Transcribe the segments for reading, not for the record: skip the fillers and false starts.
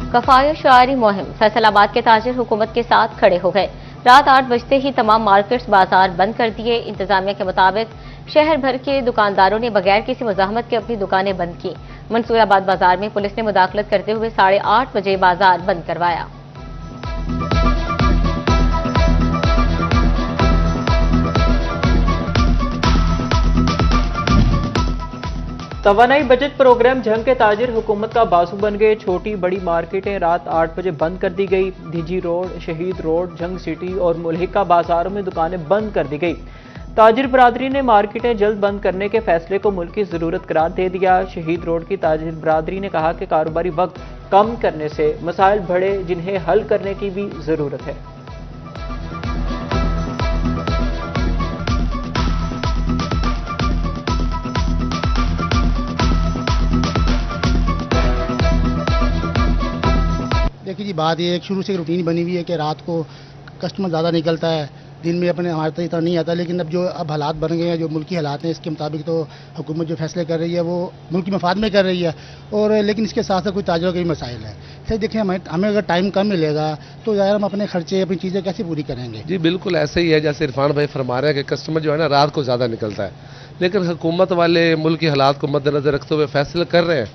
कफायत शायरी मुहिम, फैसलाबाद के ताजिर हुकूमत के साथ खड़े हो गए। रात 8 बजते ही तमाम मार्केट्स बाजार बंद कर दिए। इंतजामिया के मुताबिक शहर भर के दुकानदारों ने बगैर किसी मुजाहमत के अपनी दुकानें बंद की। मंसूराबाद बाजार में पुलिस ने मुदाखलत करते हुए 8:30 बजे बाजार बंद करवाया। तवानाई बजट प्रोग्राम जंग के ताजिर हुकूमत का बाजू बन गए। छोटी बड़ी मार्केटें रात 8 बजे बंद कर दी गई। धीजी रोड, शहीद रोड, जंग सिटी और मुल्हिका बाजारों में दुकानें बंद कर दी गई। ताजिर बरादरी ने मार्केटें जल्द बंद करने के फैसले को मुल्क की जरूरत करार दे दिया। शहीद रोड की ताजिर बरादरी ने कहा कि कारोबारी वक्त कम करने से मसाइल बढ़े, जिन्हें हल करने की भी जरूरत है। देखिए जी, बात ये है शुरू से रूटीन बनी हुई है कि रात को कस्टमर ज़्यादा निकलता है, दिन में अपने हमारे तरीका नहीं आता। लेकिन अब जो हालात बन गए हैं, जो मुल्की हालात हैं, इसके मुताबिक तो हुकूमत जो फैसले कर रही है वो मुल्की मफाद में कर रही है। और लेकिन इसके साथ साथ कुछ ताजिरों के भी मसाइल हैं। सर देखिए, हमें अगर टाइम कम मिलेगा तो ज़ाहिर हम अपने खर्चे, अपनी चीज़ें कैसे पूरी करेंगे। जी बिल्कुल ऐसे ही है जैसे इरफान भाई फरमा रहे हैं कि कस्टमर जो है ना रात को ज़्यादा निकलता है, लेकिन हुकूमत वाले मुल्क की हालात को मद्देनजर रखते हुए फैसले कर रहे हैं।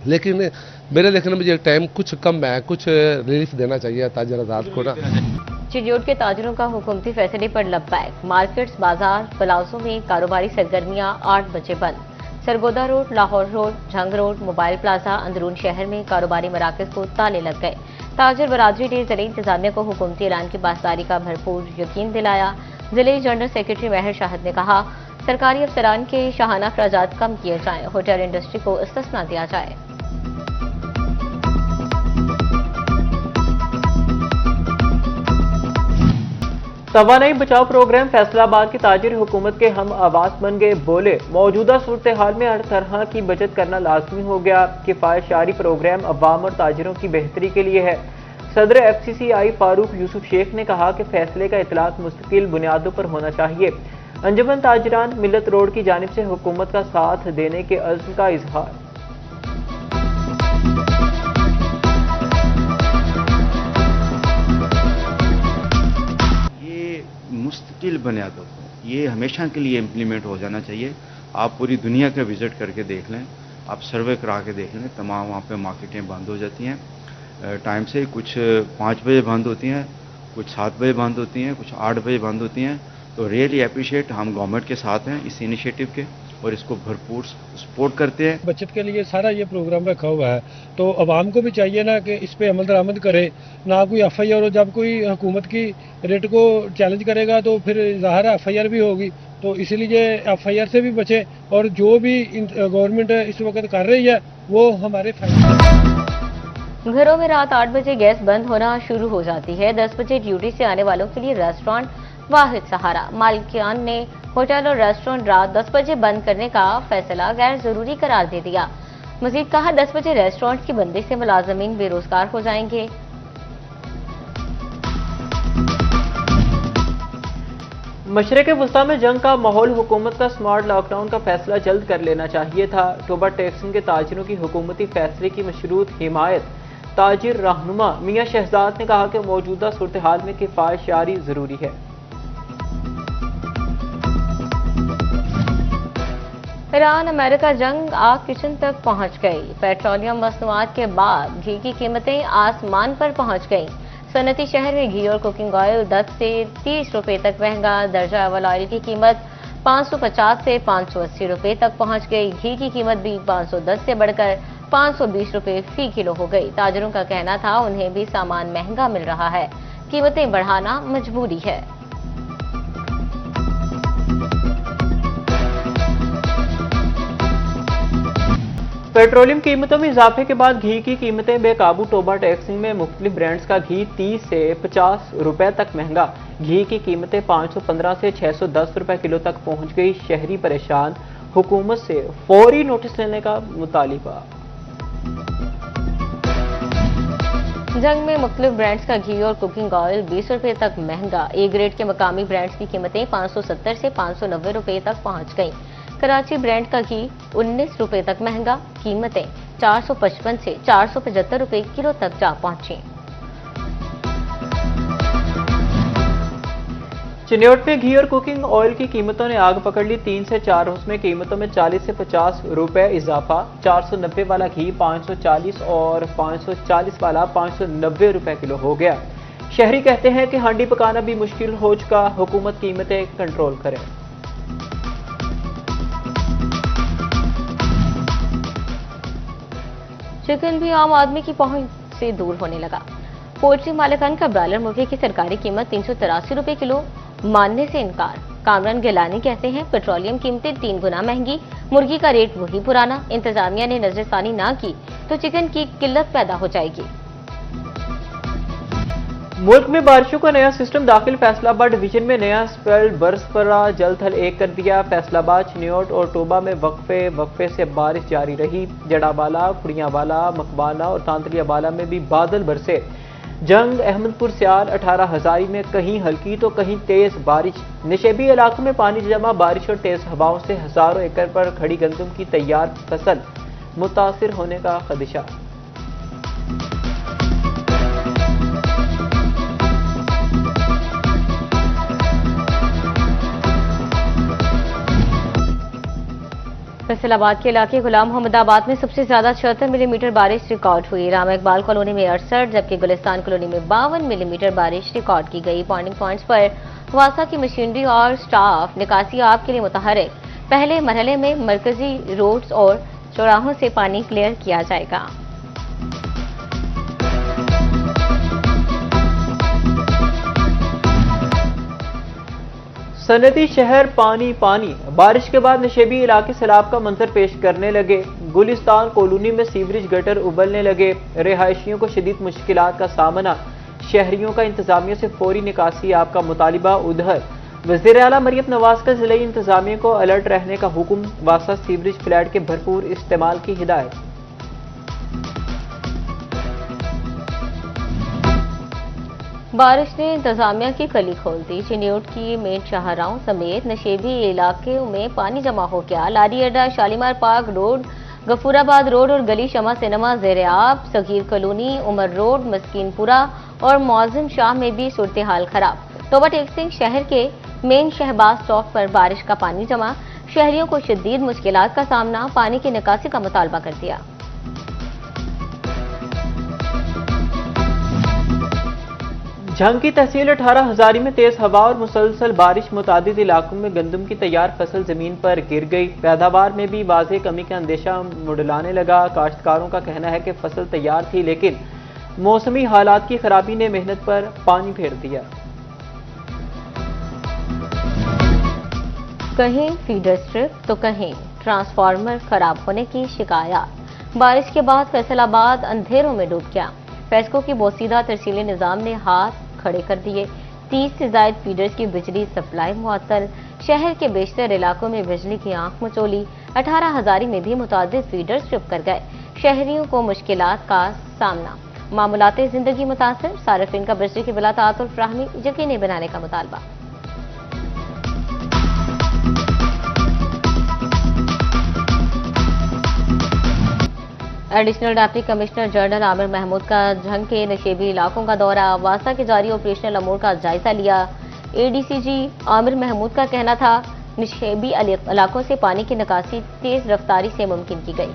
लेकिन मेरे देखने में ये टाइम कुछ कम है, कुछ रिलीफ देना चाहिए ताजिर आजाद को ना। चिड़ियोट के ताजिरों का हुकूमती फैसले पर लब्बैक। मार्केट्स, बाजार, प्लाजों में कारोबारी सरगर्मियां 8 बजे बंद। Sargodha road, Lahore road, Jhang road, mobile plaza, अंदरून शहर में कारोबारी मराकज को ताले लग गए। ताजिर बरादरी ने जिले इंतजामिया को हुकूमती ऐलान की पासदारी का भरपूर यकीन दिलाया। जिले जनरल सेक्रेटरी महर शाहिद ने कहा, सरकारी अफसरान के शाहाना अखराजात कम किए जाएं, होटल इंडस्ट्री को इस्तिस्ना दिया जाए। तवानाई बचाव प्रोग्राम फैसलाबाद की ताजिर हुकूमत के हम आवाज बन गए। बोले, मौजूदा सूरत हाल में हर तरह की बचत करना लाजमी हो गया। किफायत शारी प्रोग्राम अवाम और ताजिरों की बेहतरी के लिए है। सदर FCCI फारूक यूसुफ शेख ने कहा कि फैसले का इतलाक मुस्तकिल बुनियादों पर होना चाहिए। अंजुमन ताजिरान मिल्लत रोड की जानिब से हुकूमत का साथ देने के अज़्म का इजहार। मुस्तकिल बुनियादों पर ये हमेशा के लिए इम्प्लीमेंट हो जाना चाहिए। आप पूरी दुनिया का विज़िट करके देख लें, आप सर्वे करा के देख लें, तमाम वहाँ पे मार्केटें बंद हो जाती हैं टाइम से। कुछ 5 बजे बंद होती हैं, कुछ 7 बजे बंद होती हैं, कुछ 8 बजे बंद होती हैं। तो रियली अप्रिशिएट, हम गवर्नमेंट के साथ हैं इस इनिशिएटिव के और इसको भरपूर सपोर्ट करते हैं। बचत के लिए सारा ये प्रोग्राम रखा हुआ है, तो आवाम को भी चाहिए ना कि इस पे अमल दरामद करे, ना कोई FIR हो। जब कोई हुकूमत की रेट को चैलेंज करेगा तो फिर ज़ाहिर है FIR भी होगी, तो इसीलिए FIR से भी बचे। और जो भी गवर्नमेंट इस वक्त कर रही है वो हमारे फायदे। घरों में रात 8 बजे गैस बंद होना शुरू हो जाती है। 10 बजे ड्यूटी से आने वालों के लिए रेस्टोरेंट वाहिद सहारा। मालिकान ने होटल और रेस्टोरेंट रात 10 बजे बंद करने का फैसला गैर जरूरी करार दे दिया। मजीद कहा, 10 बजे रेस्टोरेंट की बंदी से मुलाजमीन बेरोजगार हो जाएंगे। मशरक़ वस्ता में जंग का माहौल, हुकूमत का स्मार्ट लॉकडाउन का फैसला जल्द कर लेना चाहिए था। टोबा टैक्सिंग के ताजिरों की हुकूमती फैसले की मशरूत हिमायत। ताजिर रहनुमा मियां शहजाद ने कहा कि मौजूदा सूरत हाल में किफायत शारी जरूरी है। ईरान अमेरिका जंग आग किचन तक पहुंच गई। पेट्रोलियम मसनूआत के बाद घी की कीमतें आसमान पर पहुंच गईं। सनती शहर में घी और कुकिंग ऑयल 10 से 30 रुपए तक महंगा। दर्जा अव्वल ऑयल की कीमत 550 से 580 रुपए तक पहुंच गई। घी की कीमत भी 510 से बढ़कर 520 रुपए फी किलो हो गई। ताजिरों का कहना था उन्हें भी सामान महंगा मिल रहा है, कीमतें बढ़ाना मजबूरी है। पेट्रोलियम कीमतों में इजाफे के बाद घी की कीमतें बेकाबू। टोबा टैक्सिंग में मुख्तलिफ ब्रांड्स का घी 30 से 50 रुपए तक महंगा। घी की कीमतें 515 से 610 रुपए किलो तक पहुंच गई। शहरी परेशान, हुकूमत से फौरी नोटिस लेने का मुतालिबा। जंग में मुख्तलिफ ब्रांड्स का घी और कुकिंग ऑयल 20 रुपए तक महंगा। ए ग्रेड के मकामी ब्रांड्स की कीमतें 570 से 590 रुपए तक पहुंच गईं। कराची ब्रांड का घी 19 रुपए तक महंगा, कीमतें 455 से 475 रुपए किलो तक जा पहुंची। चिन्योट में घी और कुकिंग ऑयल की कीमतों ने आग पकड़ ली। 3 से 4 रोज में कीमतों में 40 से 50 रुपए इजाफा। 490 वाला घी 540 और 540 वाला 590 रुपए किलो हो गया। शहरी कहते हैं कि हांडी पकाना भी मुश्किल हो चुका, हुकूमत कीमतें कंट्रोल करे। चिकन भी आम आदमी की पहुंच से दूर होने लगा। पोल्ट्री मालिकान का ब्रायलर मुर्गे की सरकारी कीमत 383 रुपए किलो मानने से इनकार। कामरान गिलानी कहते हैं पेट्रोलियम कीमतें 3 गुना महंगी, मुर्गी का रेट वही पुराना। इंतजामिया ने नजरसानी ना की तो चिकन की किल्लत पैदा हो जाएगी। मुल्क में बारिशों का नया सिस्टम दाखिल। फैसलाबाद डिवीजन में नया स्पेल बरस पड़ा, जल्द हल एक कर दिया। फैसलाबाद, चिन्योट और टोबा में वक्फे से बारिश जारी रही। जड़ावाला, खुड़ियावाला, मकबाना और तांतलियावाला में भी बादल बरसे। जंग, अहमदपुर, सियाल, 18 हजारी में कहीं हल्की तो कहीं तेज बारिश। निशेबी इलाकों में पानी जमा, बारिश और तेज हवाओं से हजारों एकड़ पर खड़ी गंदम की तैयार फसल मुतासिर होने का खदशा। फैसलाबाद के इलाके गुलाम मोहम्मदाबाद में सबसे ज्यादा 76 मिलीमीटर बारिश रिकॉर्ड हुई। रामा इकबाल कॉलोनी में 68 जबकि गुलिस्तान कॉलोनी में 52 मिलीमीटर बारिश रिकॉर्ड की गई। पॉइंटिंग पॉइंट्स पर वासा की मशीनरी और स्टाफ निकासी आप के लिए मुतहरिक। पहले मरहले में मरकजी रोड्स और चौराहों से पानी क्लियर किया जाएगा। सनती शहर पानी पानी, बारिश के बाद नशेबी इलाके सैलाब का मंजर पेश करने लगे। गुलिस्तान कॉलोनी में सीवरेज गटर उबलने लगे। रिहायशियों को शदीद मुश्किलात का सामना। शहरियों का इंतजामिया से फौरी निकासी आपका मुतालिबा। उधर वज़ीर आला मरियम नवाज का जिला इंतजामिया को अलर्ट रहने का हुक्म। वासा सीवरेज फ्लैट के भरपूर इस्तेमाल की हिदायत। बारिश ने इंतजामिया की कली खोल दी। चिन्योट की मेन शाहराहों समेत नशेबी इलाके में पानी जमा हो गया। Lari Adda, Shalimar park road, Ghafoorabad road और गली शमा सिनेमा ज़ेर-ए-आब। सगीर कॉलोनी, उमर रोड, मस्कीनपुरा और मौज़म शाह में भी सूरत हाल खराब। टोबा टेक सिंह शहर के मेन शहबाज चौक पर बारिश का पानी जमा, शहरियों को शदीद मुश्किलात का सामना। पानी की निकासी का मुतालबा कर दिया। झंग की तहसील 18 हजारी में तेज हवा और मुसलसल बारिश मुतादिद इलाकों में गंदम की तैयार फसल जमीन पर गिर गई। पैदावार में भी वाज़ेह कमी का अंदेशा मुंडलाने लगा। काश्तकारों का कहना है कि फसल तैयार थी लेकिन मौसमी हालात की खराबी ने मेहनत पर पानी फेर दिया। कहीं फीडर स्ट्रिप तो कहीं ट्रांसफार्मर खराब होने की शिकायत। बारिश के बाद फैसलाबाद अंधेरों में डूब गया। फैसको की बोसीदा तरसीली निजाम ने हाथ खड़े कर दिए। 30 से ज्यादा फीडर्स की बिजली सप्लाई मुअत्तल। शहर के बेशतर इलाकों में बिजली की आंख मचोली। 18 हजारी में भी मुतादिद फीडर्स ट्रिप कर गए। शहरियों को मुश्किलात का सामना। मामूलाते जिंदगी मुतासर। सार्फिन का बिजली की बिला तातुल फ्राहमी यकीनी बनाने का मुतालबा। Additional deputy commissioner general Aamir Mahmood का झंग के नशेबी इलाकों का दौरा। वासा के जारी ऑपरेशनल अमूर का जायजा लिया। एडीसीजी आमिर महमूद का कहना था नशेबी इलाकों से पानी की निकासी तेज रफ्तारी से मुमकिन की गई।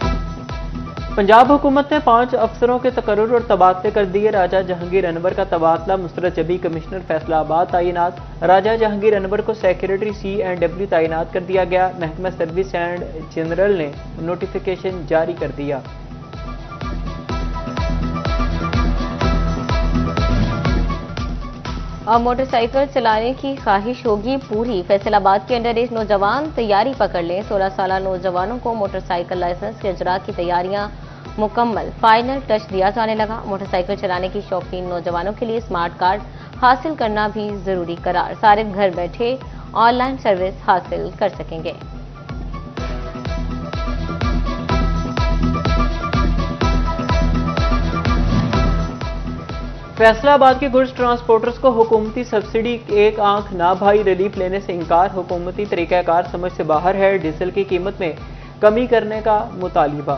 पंजाब हुकूमत ने 5 अफसरों के तकर्रुर और तबादले कर दिए। राजा जहांगीर अनवर का तबादला। मुस्तरद जबी कमिश्नर फैसलाबाद तैनात। राजा जहांगीर अनवर को सेक्रेटरी C&W तैनात कर दिया गया। महकमा सर्विस एंड जनरल ने नोटिफिकेशन जारी कर दिया। अब मोटरसाइकिल चलाने की ख्वाहिश होगी पूरी। फैसलाबाद के अंडर एज नौजवान तैयारी पकड़ लें। 16 साल नौजवानों को मोटरसाइकिल लाइसेंस के इजरा की तैयारियां मुकम्मल। फाइनल टच दिया जाने लगा। मोटरसाइकिल चलाने की शौकीन नौजवानों के लिए स्मार्ट कार्ड हासिल करना भी जरूरी करार। सारे घर बैठे ऑनलाइन सर्विस हासिल कर सकेंगे। फैसलाबाद के गुड्स ट्रांसपोर्टर्स को हुकूमती सब्सिडी एक आंख ना भाई रिलीफ लेने से इनकार। हुकूमती तरीकाकार समझ से बाहर है। डीजल की कीमत में कमी करने का मुतालिबा।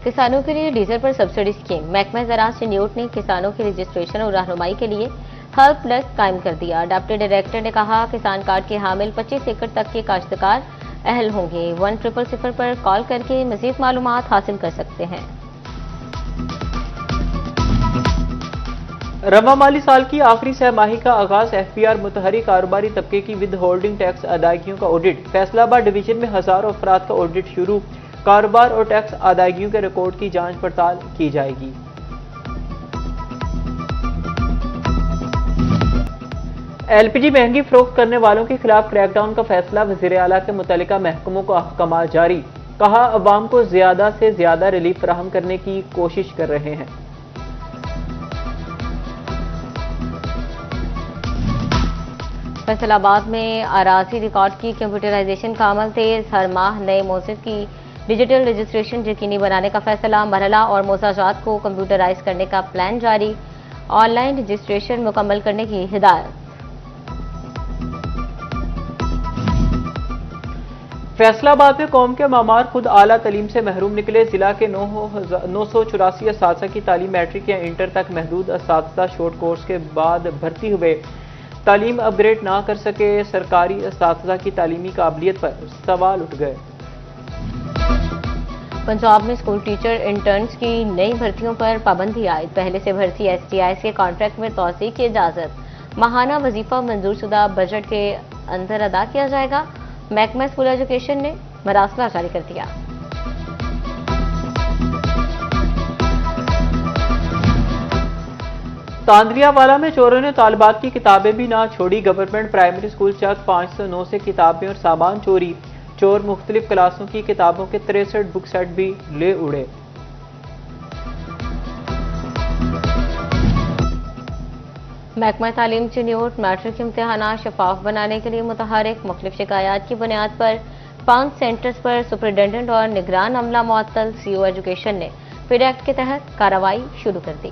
किसानों के लिए डीजल पर सब्सिडी स्कीम। महकमा ज़राअत न्यूट ने किसानों की रजिस्ट्रेशन और रहनुमाई के लिए हेल्प डेस्क कायम कर दिया। डिप्टी डायरेक्टर ने कहा, किसान कार्ड के हामिल 25 एकड़ तक के काश्तकार अहल होंगे। 1000 पर कॉल करके मजीद मालूमात हासिल कर सकते हैं। रवा माली साल की आखिरी सहमाही का आगाज। एफपीआर मुतहरी कारोबारी तबके की विद होल्डिंग टैक्स अदायगियों का ऑडिट। फैसलाबाद डिवीजन में हजारों अफराद का ऑडिट शुरू। कारोबार और टैक्स अदायगियों के रिकॉर्ड की जांच पड़ताल की जाएगी। एलपीजी महंगी फरोख्त करने वालों के खिलाफ क्रैकडाउन का फैसला। वज़ीर आला के मुतल्लिका महकमों को अहकामात जारी। कहा, अवाम को ज्यादा से ज्यादा रिलीफ फराहम करने की कोशिश कर रहे हैं। फैसलाबाद में अराजी रिकॉर्ड की कंप्यूटराइजेशन का अमल तेज। हर माह नए मौसम की डिजिटल रजिस्ट्रेशन यकीनी बनाने का फैसला। मरहला और मोसाजात को कंप्यूटराइज करने का प्लान जारी। ऑनलाइन रजिस्ट्रेशन मुकम्मल करने की हिदायत। फैसलाबाद में कौम के मामार खुद आला तलीम से महरूम निकले। जिला के 984 असातिज़ा की तालीम मैट्रिक या इंटर तक महदूद। असातिज़ा शॉर्ट कोर्स के बाद भर्ती हुए तालीम अपग्रेड ना कर सके। सरकारी असातिज़ा की तालीमी काबिलियत पर सवाल उठ गए। पंजाब में स्कूल टीचर इंटर्न्स की नई भर्तियों पर पाबंदी आयद। पहले से भर्ती एसटीआई के कॉन्ट्रैक्ट में तोसी की इजाजत। माहाना वजीफा मंजूर शुदा बजट के अंदर अदा किया जाएगा। महकमा स्कूल एजुकेशन ने मरासला जारी कर दिया। तांदरियावाला में चोरों ने तालिबात की किताबें भी ना छोड़ी। गवर्नमेंट प्राइमरी स्कूल चक 509 से किताबें और सामान चोरी। चोर मुख्तलिफ क्लासों की किताबों के 63 बुक सेट भी ले उड़े। महकमा तालीम चिन्यूट मैट्रिक इम्तिहान शफाफ बनाने के लिए मुतहरिक। मुख्तलिफ शिकायत की बुनियाद पर 5 सेंटर्स पर सुपरिटेंडेंट और निगरान अमला मुअत्तल। सीओ एजुकेशन ने फीड एक्ट के तहत कार्रवाई शुरू कर दी।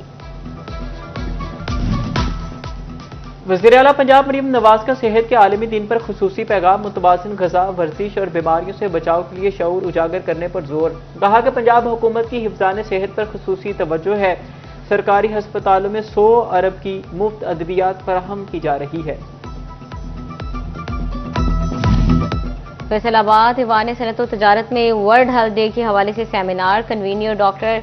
वज़ीर आला पंजाब मरीम नवाज का सेहत के आलमी दिन पर खुसूसी पैगाम। मुतवाज़िन ग़िज़ा, वर्जिश और बीमारियों से बचाव के लिए शऊर उजागर करने पर जोर। कहा कि पंजाब हुकूमत की हिफ्ज़ान सेहत पर खुसूसी तवज्जो है। सरकारी अस्पतालों में 100 अरब की मुफ्त अद्वियात फराहम की जा रही है। फैसलाबाद ईवान सनत और तजारत में वर्ल्ड हेल्थ डे के हवाले से seminar. Convener doctor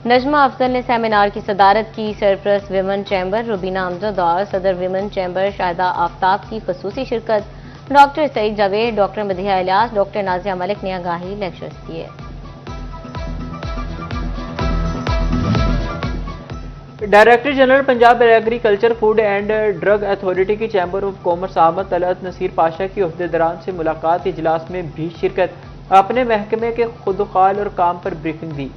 Najma Afzal ने सेमिनार की सदारत की। सरप्रस्त विमेन चैम्बर रुबीना अमजद और सदर विमेन चैम्बर शाहिदा आफ्ताब की खसूसी शिरकत। Doctor Saeed Javed, doctor Madiha Ilyas, doctor Nazia Malik ने आगाही लेक्चर्स किए। Director general Punjab agriculture food and drug authority की चैम्बर ऑफ कॉमर्स आमद तलत नसीर पाशा की ओहदेदारान से मुलाकात। इजलास में भी शिरकत। अपने महकमे के खुदखाल और काम पर ब्रीफिंग दी।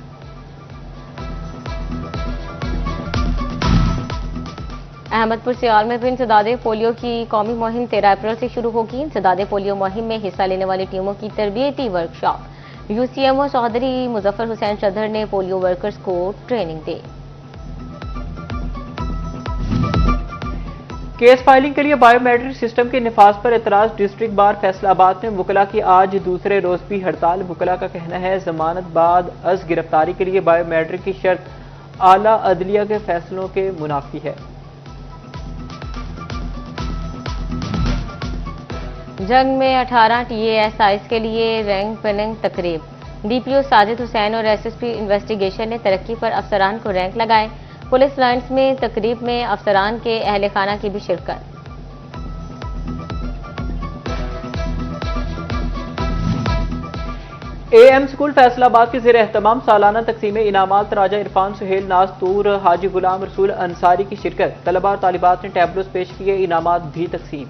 अहमदपुर सियाल में भी इंसदादे पोलियो की कौमी मुहिम 13 अप्रैल से शुरू होगी। इंसदादे पोलियो मुहिम में हिस्सा लेने वाली टीमों की तरबियती वर्कशॉप। यूसीएमओ चौधरी मुजफ्फर हुसैन चौधर ने पोलियो वर्कर्स को ट्रेनिंग दी। केस फाइलिंग के लिए बायोमेट्रिक सिस्टम के निफाज पर एतराज। डिस्ट्रिक्ट बार फैसलाबाद में वकला की आज दूसरे रोज भी हड़ताल। वकला का कहना है, जमानत बाद अज गिरफ्तारी के लिए बायोमेट्रिक की शर्त आला अदलिया के फैसलों के मुनाफी है। जंग में 18 TASIs के लिए रैंक पेनिंग तकरीब। DPO साजिद हुसैन और SSP इन्वेस्टिगेशन ने तरक्की पर अफसरान को रैंक लगाए। पुलिस लाइन्स में तकरीब में अफसरान के अहले खाना की भी शिरकत। AM स्कूल फैसलाबाद के ज़ेर एहतमाम सालाना तकसीम इनामात। राजा इरफान सुहेल नास्तूर हाजी गुलाम रसूल अंसारी की शिरकत। तलबा और तालिबात ने टैबलोस पेश किए। इनामात भी तकसीम।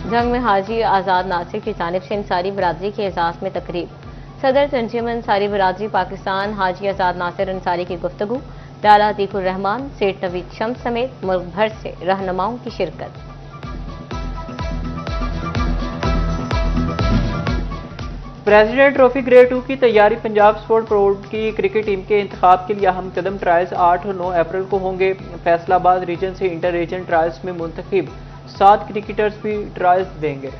जंग में हाजी आज़ाद नासिर की जानिब से अंसारी बरादरी के एजाज में तकरीब। सदर तंजीम अंसारी बरादरी पाकिस्तान हाजी आज़ाद नासिर अंसारी की गुफ्तगू। लाला अतीकुर रहमान, सेठ नवीद शम्स समेत मुल्क भर से रहनुमाओं की शिरकत। प्रेसिडेंट ट्रॉफी ग्रेड 2 की तैयारी पंजाब स्पोर्ट बोर्ड की क्रिकेट टीम के इंतखाब के लिए अहम कदम ट्रायल्स 8 और 9 अप्रैल को होंगे। फैसलाबाद रीजन से इंटर रीजन ट्रायल्स में मुंतखब 7 क्रिकेटर्स भी ट्रायल्स देंगे।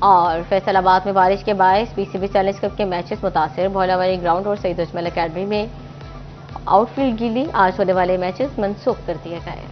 और फैसलाबाद में बारिश के बायस पीसीबी चैलेंज कप के मैचेस मुतासिर। भोलावाली ग्राउंड और सईद अजमल अकेडमी में आउटफील्ड गीली। आज होने वाले मैचेस मनसूख कर दिए गए।